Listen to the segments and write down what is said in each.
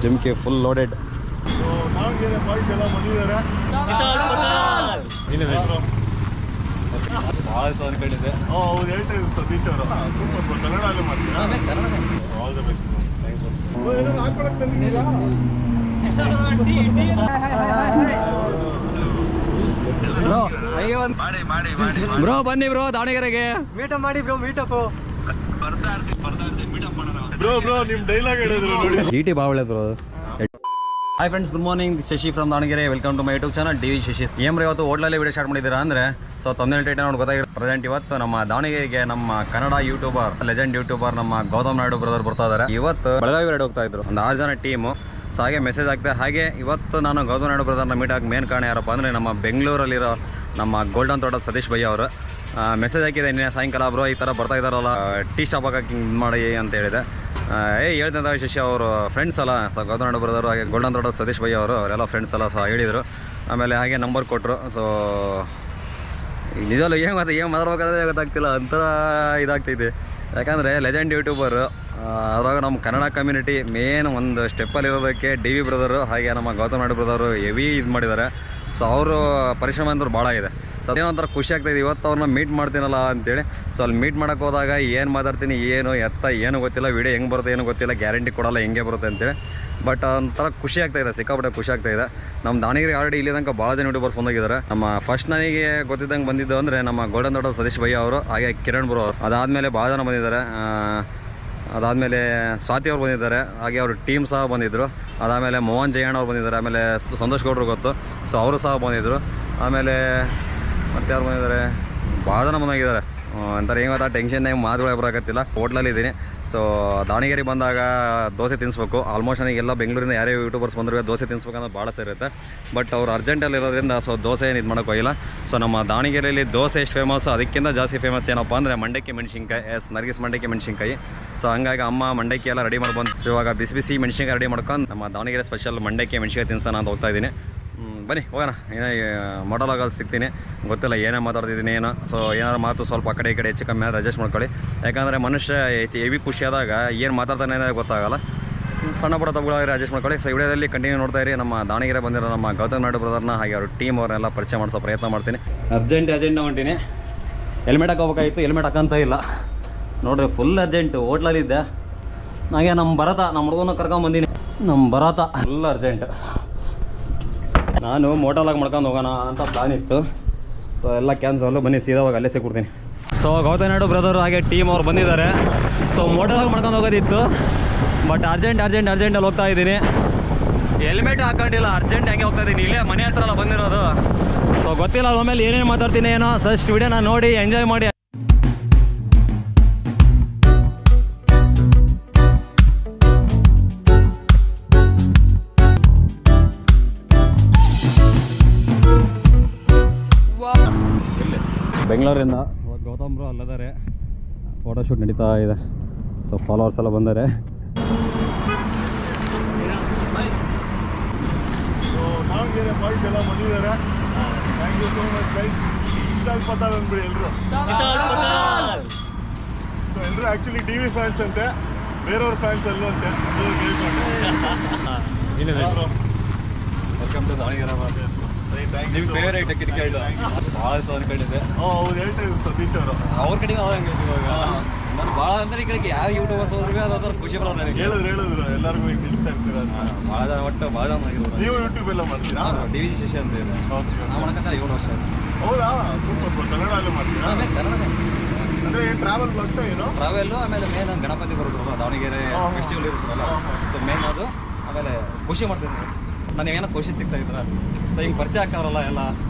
ಜಿಮ್ಕೆ full loaded. Davanagere boys ಎಲ್ಲ ಬಂದಿದ್ದಾರೆ. ಭಾಳ ದಿವಸ ಅನ್ಕೊಂಡಿದ್ದೆ. ಹೌದು, ಹೇಳ್ತಾ ಇದ್ರು ಸತೀಶ್ ಅವರು. ಸೂಪರ್, ಕನ್ನಡಲ್ಲೇ ಮಾಡ್ತೀರಾ? All the best. ಏನಾದ್ರು ಹಾಕೊಳಕ್ ತಂದಿದ್ದೀರಾ? ಬ್ರೋ ಬನ್ನಿ ಬ್ರೋ ದಾವಣಗೆರೆಗೆ ಮೀಟಪ್ ಮಾಡಿ ಬ್ರೋ. ಮೀಟಪ್ ಬ್ರೋ ನಿಮ್ ಡೈಲಾಗ್ ಹೇಳಿದ್ರು ನೋಡಿ. ಡಿ ಭಾಳ ಒಳ್ಳೇದು bro. Hi friends, good morning. Shashi from Davanagere. Welcome to my YouTube channel D V Shashi. ಏಮ್ರಿ ಇವತ್ತು ಹೋಟ್ಲಲ್ಲಿ ವಿಡಿಯೋ ಸ್ಟಾರ್ಟ್ ಮಾಡಿದ್ದೀರಾ ಅಂದರೆ ಸೊ ತಮ್ಮನೇಲಿ ಟೈಟ್ ನೋಡಿ ಗೊತ್ತಾಗಿರೋ ಪ್ರೆಸೆಂಟ್ ಇವತ್ತು ನಮ್ಮ ದಾವಣಗೆರೆಗೆ ನಮ್ಮ ಕನ್ನಡ ಯೂಟ್ಯೂಬರ್, ಲೆಜೆಂಡ್ ಯೂಟ್ಯೂಬರ್ ನಮ್ಮ ಗೌತಮ್ ನಾಯ್ಡು ಬ್ರದರ್ ಬರ್ತಾ ಇದ್ದಾರೆ. ಇವತ್ತು ಬೆಳಗಾವಿ ರೈಡ್ ಹೋಗ್ತಾ ಇದ್ರು ಒಂದು 6 ಜನ ಟೀಮು. ಸೊ ಹಾಗೆ ಮೆಸೇಜ್ ಆಗ್ತದೆ. ಹಾಗೆ ಇವತ್ತು ನಾನು ಗೌತಮ್ ನಾಯ್ಡು ಬ್ರದರ್ನ ಮೀಟ್ ಆಗಿ ಮೇನ್ ಕಾರಣ ಯಾರಪ್ಪ ಅಂದರೆ ನಮ್ಮ ಬೆಂಗಳೂರಲ್ಲಿರೋ ನಮ್ಮ ಗೋಲ್ಡನ್ ತೋಟದ ಸತೀಶ್ ಭಯ್ಯ ಅವರು ಮೆಸೇಜ್ ಹಾಕಿದೆ ನಿನ್ನೆ ಸಾಯಂಕಾಲ. ಬ್ರೋ ಈ ಥರ ಬರ್ತಾ ಇದ್ದಾರಲ್ಲ, ಟೀ ಸ್ಟಾಪ್ ಹಾಕಿ ಹಿಂಗೆ ಮಾಡಿ ಅಂತ ಹೇಳಿದೆ. ಹೇಳ್ತಿದ್ದ ಶಶಿ ಅವರು ಫ್ರೆಂಡ್ಸ್ ಅಲ್ಲ, ಸೊ ಗೌತಮ್ ನಾಯ್ಡು ಬ್ರದರು ಹಾಗೆ ಗೋಲ್ಡನ್ ತೋಟದ ಸತೀಶ್ ಭಯ್ಯ ಅವರು ಅವರೆಲ್ಲ ಫ್ರೆಂಡ್ಸ್ ಅಲ್ಲ. ಸೊ ಹೇಳಿದರು. ಆಮೇಲೆ ಹಾಗೆ ನಂಬರ್ ಕೊಟ್ಟರು. ಸೊ ನಿಜವಲ್ಲೂ ಏನು ಮಾತಾಡ್ಬೇಕಾದ್ರೆ ಗೊತ್ತಾಗ್ತಿಲ್ಲ, ಅಂತರ ಇದಾಗ್ತಿದೆ. ಯಾಕಂದರೆ ಲೆಜೆಂಡ್ ಯೂಟ್ಯೂಬರು, ಅದ್ರಾಗ ನಮ್ಮ ಕನ್ನಡ ಕಮ್ಯುನಿಟಿ ಮೇನ್ ಒಂದು ಸ್ಟೆಪ್ಪಲ್ಲಿರೋದಕ್ಕೆ ಡಿ ವಿ ಬ್ರದರು ಹಾಗೆ ನಮ್ಮ ಗೌತಮ್ ನಾಯ್ಡು ಬ್ರದರು ಹೆವಿ ಇದು ಮಾಡಿದ್ದಾರೆ. ಸೊ ಅವರು ಪರಿಶ್ರಮ ಅಂದ್ರೂ ಭಾಳ ಇದೆ. ಸೊ ಅದೇನೊಂಥರ ಖುಷಿ ಆಗ್ತಾಯಿದೆ ಇವತ್ತು ಅವ್ರನ್ನ ಮೀಟ್ ಮಾಡ್ತೀನಲ್ಲ ಅಂತೇಳಿ. ಸೊ ಅಲ್ಲಿ ಮೀಟ್ ಮಾಡೋಕ್ಕೆ ಹೋದಾಗ ಏನು ಮಾತಾಡ್ತೀನಿ ಏನು ಗೊತ್ತಿಲ್ಲ, ವೀಡಿಯೋ ಹೆಂಗೆ ಬರುತ್ತೆ ಏನೂ ಗೊತ್ತಿಲ್ಲ, ಗ್ಯಾರಂಟಿ ಕೊಡೋಲ್ಲ ಹೆಂಗೆ ಬರುತ್ತೆ ಅಂತೇಳಿ. ಬಟ್ ಒಂಥರ ಖುಷಿ ಆಗ್ತಾಯಿದೆ, ಸಿಕ್ಕಾಪಟ್ಟೆ ಖುಷಿ ಆಗ್ತಾಯಿದೆ. ನಮ್ಮ ದಾವಣಗೆರೆ ಆಲ್ರೆಡಿ ಇಲ್ಲಿ ತನಕ ಭಾಳ ಜನ ಯೂಟ್ಯೂಬರ್ಸ್ ಬಂದೋಗಿದ್ದಾರೆ. ನಮ್ಮ ಫಸ್ಟ್ ನನಗೆ ಗೊತ್ತಿದ್ದಂಗೆ ಬಂದಿದ್ದು ಅಂದರೆ ನಮ್ಮ ಗೋಲ್ಡನ್ ತೋಟದ ಸತೀಶ್ ಭಯ್ಯ ಅವರು ಹಾಗೆ ಕಿರಣ್ ಬ್ರೋ ಅವರು. ಅದಾದಮೇಲೆ ಭಾಳ ಜನ ಬಂದಿದ್ದಾರೆ. ಅದಾದಮೇಲೆ ಸ್ವಾತಿ ಅವ್ರು ಬಂದಿದ್ದಾರೆ, ಹಾಗೆ ಅವರು ಟೀಮ್ ಸಹ ಬಂದಿದ್ದರು. ಅದಾದಮೇಲೆ ಮೋಹನ್ ಜಯಣ್ಣ ಅವ್ರು ಬಂದಿದ್ದಾರೆ. ಆಮೇಲೆ ಸಂತೋಷ್ ಗೌಡ್ರು ಗೊತ್ತು, ಸೊ ಅವರು ಸಹ ಬಂದಿದ್ದರು. ಆಮೇಲೆ ಮತ್ತು ಯಾರು ಬಂದಿದ್ದಾರೆ, ಭಾಳ ಜನ ಬಂದಾಗಿದ್ದಾರೆ. ಅಂತಾರೆ ಹೆಂಗೆ ಗೊತ್ತಾ, ಟೆನ್ಷನ್ ಮಾತುಗಳೇ ಬರೋಕತ್ತಿಲ್ಲ. ಹೋಟ್ಲಲ್ಲಿದ್ದೀನಿ. ಸೊ ದಾವಣಗೆರೆ ಬಂದಾಗ ದೋಸೆ ತಿನ್ನಿಸ್ಬೇಕು. ಆಲ್ಮೋಸ್ಟ್ ನನಗೆಲ್ಲ ಬೆಂಗಳೂರಿಂದ ಯಾರೇ ಯೂಟ್ಯೂಬರ್ಸ್ ಬಂದರೂ ದೋಸೆ ತಿನ್ನಿಸ್ಬೇಕಂದ್ರೆ ಭಾಳ ಸೇರುತ್ತೆ. ಬಟ್ ಅವ್ರು ಅರ್ಜೆಂಟಲ್ಲಿ ಇರೋದ್ರಿಂದ ಸೊ ದೋಸೆ ಏನು ಇದು ಮಾಡೋಕ್ಕೆ ಹೋಗಿಲ್ಲ. ಸೊ ನಮ್ಮ ದಾವಣಗೆರೆಯಲ್ಲಿ ದೋಸೆ ಎಷ್ಟು ಫೇಮಸ್, ಅದಕ್ಕಿಂತ ಜಾಸ್ತಿ ಫೇಮಸ್ ಏನಪ್ಪ ಅಂದರೆ ಮಂಡಕ್ಕಿ ಮೆಣಸಿನ್ಕಾಯಿ. ನರ್ಗಿಸ್ ಮಂಡಕ್ಕಿ ಮೆಣಸಿನ್ಕಾಯಿ. ಸೊ ಹಂಗಾಗಿ ಅಮ್ಮ ಮಂಡಕ್ಕಿ ಎಲ್ಲ ರೆಡಿ ಮಾಡಿ ಬಂದು ಇವಾಗ ಬಿಸಿ ಬಿಸಿ ಮೆಣಸಿನ್ಕಾಯಿ ರೆಡಿ ಮಾಡ್ಕೊಂಡು ನಮ್ಮ ದಾವಣಗೆರೆ ಸ್ಪೆಷಲ್ ಮಂಡಕ್ಕಿ ಮೆಣಸಿನ್ಕಾಯಿ ತಿನ್ನಿಸ್ತಾನೆ ಅಂತ ಹೋಗ್ತಾಯಿದ್ದೀನಿ. ಬನ್ನಿ ಹೋಗೋಣ. ಮೊಡಲಾಗಲ್ಲಿ ಸಿಗ್ತೀನಿ, ಗೊತ್ತಿಲ್ಲ ಏನೇ ಮಾತಾಡ್ತಿದ್ದೀನಿ ಏನೋ. ಸೊ ಏನಾದ್ರು ಮಾತು ಸ್ವಲ್ಪ ಆ ಕಡೆ ಈ ಕಡೆ ಹೆಚ್ಚು ಕಮ್ಮಿ ಆದರೆ ಅಡ್ಜಸ್ಟ್ ಮಾಡ್ಕೊಳ್ಳಿ. ಯಾಕಂದರೆ ಮನುಷ್ಯ ಹೆವಿ ಖುಷಿ ಆದಾಗ ಏನು ಮಾತಾಡ್ತಾನೆ ಗೊತ್ತಾಗಲ್ಲ. ಸಣ್ಣ ಪುಟ್ಟ ತಪ್ಪುಗಳಾದರೆ ಅಡ್ಜಸ್ಟ್ ಮಾಡ್ಕೊಳ್ಳಿ. ಸೊ ವಿಡಿಯೋದಲ್ಲಿ ಕಂಟಿನ್ಯೂ ನೋಡ್ತಾ ಇರಿ. ನಮ್ಮ ದಾವಣಗೆರೆ ಬಂದಿರೋ ನಮ್ಮ ಗೌತಮ್ ನಾಯ್ಡು ಬ್ರದರ್ನ ಹಾಗೆ ಅವ್ರ ಟೀಮ್ ಅವ್ರನ್ನೆಲ್ಲ ಪರಿಚಯ ಮಾಡಿಸೋ ಪ್ರಯತ್ನ ಮಾಡ್ತೀನಿ. ಅರ್ಜೆಂಟ್ ಹೊಂಟೀನಿ. ಹೆಲ್ಮೆಟ್ ಹಾಕೋಬೇಕಾಗಿತ್ತು, ಹೆಲ್ಮೆಟ್ ಹಾಕೋಂತ ಇಲ್ಲ ನೋಡ್ರಿ. Full urgent. ಹೋಟ್ಲಲ್ಲಿದ್ದೆ. ಹಾಗೆ ನಮ್ಮ ನಮ್ಮ ಹುಡುಗನ ಕರ್ಕೊಂಬಂದೀನಿ. ನಮ್ಮ ಫುಲ್ ಅರ್ಜೆಂಟ್. ನಾನು ಮೋಟಲಾಗಿ ಮಾಡ್ಕೊಂಡು ಹೋಗೋಣ ಅಂತ ಪ್ಲಾನ್ ಇತ್ತು. ಸೊ ಎಲ್ಲ ಕ್ಯಾನ್ಸಲ್ಲು. ಬನ್ನಿ ಸೀದಾವಾಗ ಅಲ್ಲೇ ಸಿಕ್ಬಿಡ್ತೀನಿ. ಸೊ ಗೌತಮ್ ನಾಯ್ಡು ಬ್ರದರು ಹಾಗೆ ಟೀಮ್ ಅವ್ರು ಬಂದಿದ್ದಾರೆ. ಸೊ ಮೋಟಲಾಗಿ ಮಾಡ್ಕೊಂಡು ಹೋಗೋದಿತ್ತು, ಬಟ್ ಅರ್ಜೆಂಟಲ್ಲಿ ಹೋಗ್ತಾ ಇದ್ದೀನಿ. ಹೆಲ್ಮೆಟ್ ಹಾಕೊಂಡಿಲ್ಲ, ಅರ್ಜೆಂಟ್ ಹೆಂಗೆ ಹೋಗ್ತಾ ಇದ್ದೀನಿ. ಇಲ್ಲೇ ಮನೆ ಹತ್ರ ಎಲ್ಲ ಬಂದಿರೋದು. ಸೊ ಗೊತ್ತಿಲ್ಲ ಆಮೇಲೆ ಏನೇನು ಮಾತಾಡ್ತೀನಿ ಏನೋ. ಫಸ್ಟ್ ವಿಡಿಯೋನ ನೋಡಿ ಎಂಜಾಯ್ ಮಾಡಿ. ಬೆಂಗಳೂರಿಂದ ಗೌತಮ್ ಬ್ರೋ ಅಲ್ಲದಾರೆ. ಫೋಟೋಶೂಟ್ ನಡೀತಾ ಇದೆ. ಸೊ ಫಾಲೋವರ್ಸ್ ಎಲ್ಲ ಬಂದರೆ. ದಾವಣಗೆರೆ ಬಾಯ್ಸ್ ಎಲ್ಲ ಬಂದಿದ್ದಾರೆ. Thank you so much guys. ಚಿತ್ತಾಲ್ ಪತಾಲ್ ಅಂದ್ಬಿಡಿ ಎಲ್ಲರೂ. ಸೊ ಎಲ್ಲರೂ ಆ್ಯಕ್ಚುಲಿ ಡಿ ವಿ ಫ್ಯಾನ್ಸ್ ಅಂತೆ, ಬೇರೆಯವ್ರ ಫ್ಯಾನ್ಸ್ ಅಲ್ಲೂ ಅಂತೆ. Welcome to Davanagere. ನಿಮ್ಮ ಫೇವರೇಟ್ ಕ್ರಿಕೆಟ್ ಭಾಳ ದಿವಸ ಅನ್ಕೊಂಡಿದ್ದೆ. ಹೌದು, ಹೇಳ್ತಾ ಇದ್ರು ಸತೀಶ್ ಅವರು. ಅವ್ರ ಕಡೆಗೆ ಹಂಗೆ ಇವಾಗ ನಾನು ಭಾಳ ಅಂದರೆ ಈ ಕಡೆಗೆ ಯಾವ ಯೂಟ್ಯೂಬರ್ಸ್ ಹೋದ್ರೂ ಅದೊಂಥರ ಖುಷಿ ಬರೋದು ನನಗೆ. ಹೇಳಿದ್ರು ಎಲ್ಲರಿಗೂ ಈಗ ತಿಳಿಸ್ತಾ ಇರ್ತೀರ. ಭಾಳ ಒಟ್ಟು ಭಾಳ ಜನ ಆಗಿರೋದು. ನೀವು ಯೂಟ್ಯೂಬ್ ಎಲ್ಲ ಮಾಡ್ತೀರಾ? ಡಿ ವಿ ಶಶಿ ಅಂತ ಇದೆ. ನಾವು ಮಾಡಕ್ಕಂತ 7 ವರ್ಷ. ಹೌದಾ, ಸೂಪರ್. ಕನ್ನಡಲ್ಲೇ ಮಾಡ್ತೀರಾ? ಕನ್ನಡ ಅಂದರೆ ಏನು ಟ್ರಾವೆಲ್ ಬ್ಲಾಗ್ಸ್ ಏನೋ? ಟ್ರಾವೆಲ್ಲು. ಆಮೇಲೆ ಮೇನ್ ಗಣಪತಿ ಬರೋದು ದಾವಣಗೆರೆ ಫೆಸ್ಟಿವಲ್ ಇರುತ್ತಲ್ಲ. ಸೊ ಮೇನ್ ಅದು. ಆಮೇಲೆ ಖುಷಿ ಮಾಡ್ತೀನಿ ನನಗೆ ಏನೋ ಖುಷಿ ಸಿಗ್ತಾ ಇದ್ರ. ಸೊ ಹಿಂಗೆ ಪರಿಚಯ ಆಗ್ತಾರಲ್ಲ ಎಲ್ಲ.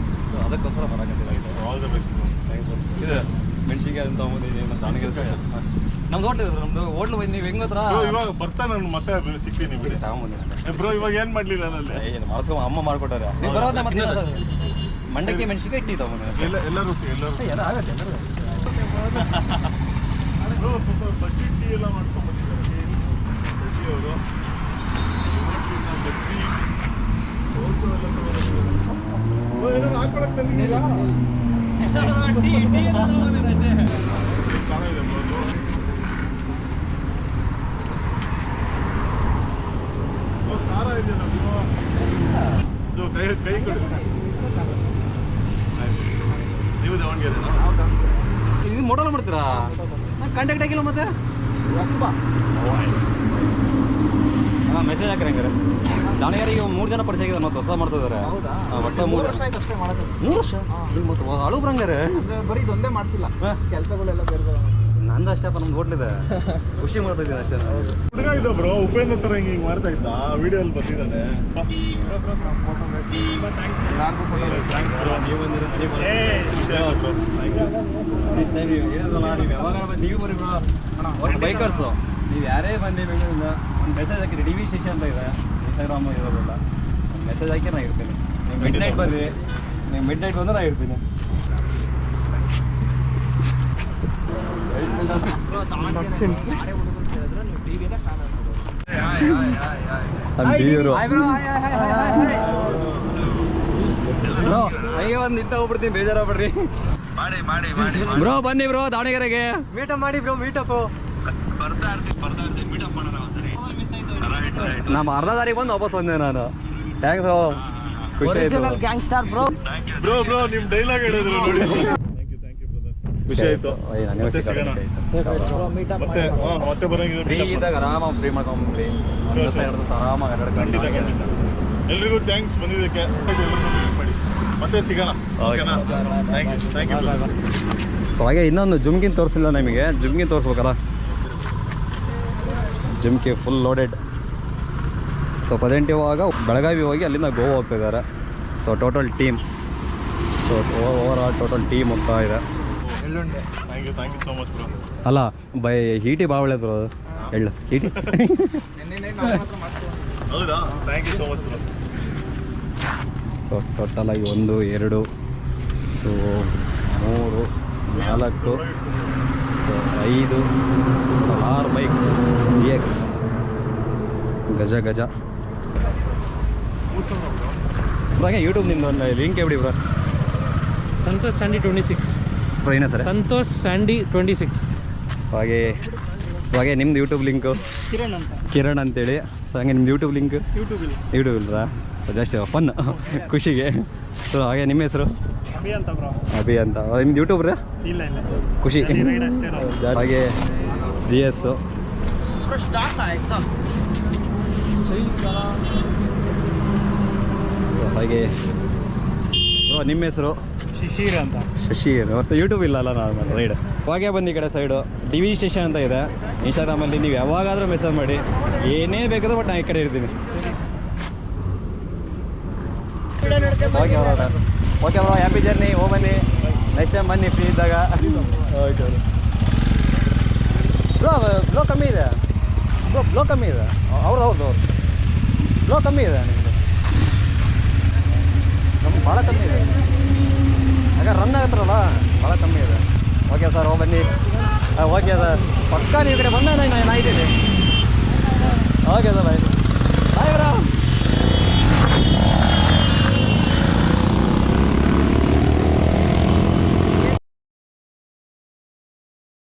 ಸೊ ಅದಕ್ಕೋಸ್ಕರ ಬರೋಕತ್ತಿಲ್ಲ. All the best. ಇದು ಮೆಣಸಿನ್ಕಾಯಿ ಅಂತ ತೊಗೊಂಬಂದಿದ್ದೀನಿ. ನಮ್ಮ ದಾವಣಗೆರೆ ಸ್ಪೆಷಲ್. ನಮ್ದು ಹೋಟ್ಲು ನೀವು ಹೆಂಗ್ ಹತ್ರ ಇವಾಗ ಬರ್ತಾ ನಾನು ಮತ್ತೆ ಸಿಗ್ತೀನಿ ಬಿಡಿ. ತಗೊಂಬಂದಿದ್ದೀನಿ ಬ್ರೋ. ಇವಾಗ ಏನು ಮಾಡಲಿಲ್ಲ ಅಲ್ಲೇ? ಏನು ಮಾಡಿಸ್ಕೊ ಅಮ್ಮ ಮಾಡ್ಕೊಟ್ಟಾರೆ. ನೀವು ಬರೋದೇ ಮತ್ತೆ ಮಂಡಕ್ಕಿ ಮೆಣಸಿನ್ಕಾಯಿ ಟೀ ತೊಗೊಂಬಂದಿದ್ದೀನಿ. ಎಲ್ಲರೂ ಎಲ್ಲ ಆಗುತ್ತೆ ಎಲ್ಲರೂ. ಬಜ್ಜಿ ಟೀ ಎಲ್ಲ ಮಾಡ್ಕೊಂಡ್ಬಂದಿದ್ದಾರೆ ಬಜ್ಜಿ ಅವರು. ಬಜ್ಜಿ ಏನಾದ್ರು ಹಾಕೊಳಕ್ ತಂದಿದ್ದೀರಾ? ಚೆನ್ನಾಗಿದೆ ಬ್ರೋ. ಇದೆಯಲ್ಲ ನೀವು ಕೈ ಕೈ ಕೊಡಿ ನೀವು ದಾವಣಗೆರೆ ಇದು ಮೋಟಲ್ ಮಾಡ್ತೀರಾ? ನಾನು ಕಾಂಟ್ಯಾಕ್ಟ್ ಆಗಿಲ್ಲ ಮತ್ತೆ ಮೆಸೇಜ್ ಹಾಕ್ರಿ ಹಂಗಾರೆ. ದಾವಣಗೆರೆಗೆ 3 ಜನ ಪರಿಚಯ ಆಗಿದ್ದಾರೆ ಮತ್ತೆ ಹೊಸ ಮಾಡ್ತಾ ಇದ್ದಾರೆ. ಹೊಸ 3 ವರ್ಷ ಆಯ್ತು ಅಷ್ಟೇ ಮಾಡೋದು. 3 ವರ್ಷ ಮತ್ತೆ ಹಳು ಬರಂಗಾರೆ ಬರೀ ಇದೊಂದೇ ಮಾಡ್ತಿಲ್ಲ, ಕೆಲಸಗಳೆಲ್ಲ ಬೇರೆ ನಂದು ಅಷ್ಟೇಪ್ಪ, ನಮ್ದು ಹೋಟ್ಲಿದೆ, ಖುಷಿ ಮಾಡ್ತಾ ಇದ್ದೀನಿ ಅಷ್ಟೇ. ಹುಡುಗ ಇದ್ದ ಬ್ರೋ ಉಪೇಂದ್ರ ಥರ ಹಿಂಗೆ ಮಾಡ್ತಾ ಇದ್ದ ವಿಡಿಯೋ ಅಲ್ಲಿ ಬಂದಿದ್ದಾನೆ. ಬೈಕರ್ಸು ನೀವು ಯಾರೇ ಬನ್ನಿ ಬೆಂಗಳೂರಿಂದ ಒಂದು ಮೆಸೇಜ್ ಹಾಕಿರಿ, ಡಿ ವಿ ಸ್ಟೇಷನ್ ಅಂತ ಇದೆ ಇನ್ಸ್ಟಾಗ್ರಾಮು ಇರೋದಿಲ್ಲ, ಒಂದು ಮೆಸೇಜ್ ಹಾಕಿ ನಾನು ಇರ್ತೀನಿ. ನೀವು ಮಿಡ್ ನೈಟ್ ಬರ್ರಿ, ನೀವು ಮಿಡ್ ನೈಟ್ ಬಂದ್ರೆ ನಾನು ಇರ್ತೀನಿ. ಹಂಗೆ ಒಂದು ನಿಂತ ಹೋಗ್ಬಿಡ್ತೀನಿ, ಬೇಜಾರಾಗ್ಬಿಡ್ರಿ ಬ್ರೋ. ಬನ್ನಿ ಬ್ರೋ ದಾವಣಗೆರೆಗೆ ಮೀಟಪ್ ಮಾಡಿ ಬ್ರೋ, ಮೀಟಪ್ ನಮ್ಮ ಅರ್ಧ ದಾರಿಗೆ ಬಂದು ವಾಪಸ್ ಬಂದೆ ನಾನು. ಥ್ಯಾಂಕ್ಸ್, ಖುಷಿ ಆಯ್ತು. Gangster bro. ಬ್ರೋ ನಿಮ್ಮ ಡೈಲಾಗ್ ಹೇಳಿದ್ರು ನೋಡಿ. ಖುಷಿ ಆಯ್ತು. ಮತ್ತೆ ಸಿಗೋಣ. ಮತ್ತೆ ಬರಂಗಿದ್ರೆ ಫ್ರೀ ಇದ್ದಾಗ ಆರಾಮಾಗಿ ಫ್ರೀ ಮಾಡ್ಕೊಂಡ್ಬಿಡ್ರಿ, ಆರಾಮಾಗಿ ಖಂಡಿತ ಖಂಡಿತ. ಎಲ್ರಿಗೂ ಥ್ಯಾಂಕ್ಸ್ ಬಂದಿದ್ದಕ್ಕೆ. ಮತ್ತೆ ಸಿಗೋಣ. ಓಕೆನಾ? Thank you. ಸೊ ಹಾಗೆ ಇನ್ನೊಂದು ಜುಮ್ಕಿನ್ ತೋರಿಸಿಲ್ಲ ನಿಮಗೆ, ಜುಮ್ಕಿನ್ ತೋರಿಸ್ಬೇಕಲ್ಲ. Jhumki full loaded. So present ಇವಾಗ ಬೆಳಗಾವಿ ಹೋಗಿ ಅಲ್ಲಿಂದ ಗೋವಾ ಹೋಗ್ತಿದ್ದಾರೆ. So total team, so over all total team ಹೋಗ್ತಾ ಇದೆ. Thank you so much bro. ಅಲ್ಲ ಬೈ ಹೀಟಿ ಭಾಳ ಒಳ್ಳೇದು ಬ್ರೋ, ಎಳ್ಳು ಹೀಟಿ. ಹೌದಾ? Thank you so much bro. So ಟೋಟಲಾಗಿ 1 2 ಸೊ 3 4 ಸೊ 5 6 ಬೈಕ್ DX ಗಜ ಗಜ. ಹಾಗೆ ಯೂಟ್ಯೂಬ್ ನಿಮ್ದು ಒಂದು ಲಿಂಕ್ ಬಿಡಿ ಬ್ರೋ. ಸಂತೋಷ್ ಸ್ಯಾಂಡಿ 26 ಬ್ರೋ ಏನೇ ಸರ್? ಸಂತೋಷ್ ಸ್ಯಾಂಡಿ 26. ಹಾಗೆ ನಿಮ್ದು ಯೂಟ್ಯೂಬ್ ಲಿಂಕು ಕಿರಣ್ ಅಂತೇಳಿ. ಸೊ ಹಾಗೆ ನಿಮ್ದು ಯೂಟ್ಯೂಬ್ ಲಿಂಕ್ ಯೂಟ್ಯೂಬ್ ಇಲ್ಲರಾ? ಜಸ್ಟ್ ಫನ್ ಖುಷಿಗೆ. ಸೊ ಹಾಗೆ ನಿಮ್ಮ ಹೆಸರು? ಅಭಿ ಅಂತ. ನಿಮ್ದು ಯೂಟ್ಯೂಬ್ ರೀ? ಖುಷಿ. ಹಾಗೆ GS. ಹಾಗೆ ನಿಮ್ಮ ಹೆಸರು? ಶಿಶಿರ್ ಅಂತ. ಶಶಿರ್. ಮತ್ತು ಯೂಟ್ಯೂಬ್ ಇಲ್ಲಲ್ಲ ನಾರ್ಮಲ್ ರೈಡ್. ಹಾಗೆ ಬಂದು ಈ ಕಡೆ ಸೈಡು ಡಿ ವಿ ಸ್ಟೇಷನ್ ಅಂತ ಇದೆ. ಇನ್ಸ್ಟಾಗ್ರಾಮಲ್ಲಿ ನೀವು ಯಾವಾಗಾದರೂ ಮೆಸೇಜ್ ಮಾಡಿ, ಏನೇ ಬೇಕಾದ್ರೂ ಬಟ್ ನಾನು ಈ ಕಡೆ ಇರ್ತೀನಿ. Okay bro, happy journey. ಹೋಗ್ಬನ್ನಿ, ನೆಕ್ಸ್ಟ್ ಟೈಮ್ ಬನ್ನಿ ಫ್ರೀ ಇದ್ದಾಗ. Okay bro. ಬ್ಲೋ ಕಮ್ಮಿ ಇದೆ ಬ್ರೋ, ಬ್ಲೋ ಕಮ್ಮಿ ಇದೆ. ಹೌದು ಬ್ಲೋ ಕಮ್ಮಿ ಇದೆ ನಿಮ್ಮದು, ನಮ್ಗೆ ಭಾಳ ಕಮ್ಮಿ ಇದೆ. ಆಗ ರನ್ ಆಗತ್ತಲ್ಲ, ಭಾಳ ಕಮ್ಮಿ ಇದೆ. ಓಕೆ ಸರ್, ಹೋಗ್ಬನ್ನಿ. ಓಕೆ ಸರ್, ಪಕ್ಕ ನೀವು ಈ ಕಡೆ ಬಂದ ನಾನು ಇದ್ದೀನಿ. ಓಕೆ ಸರ್, ಬಾಯ್.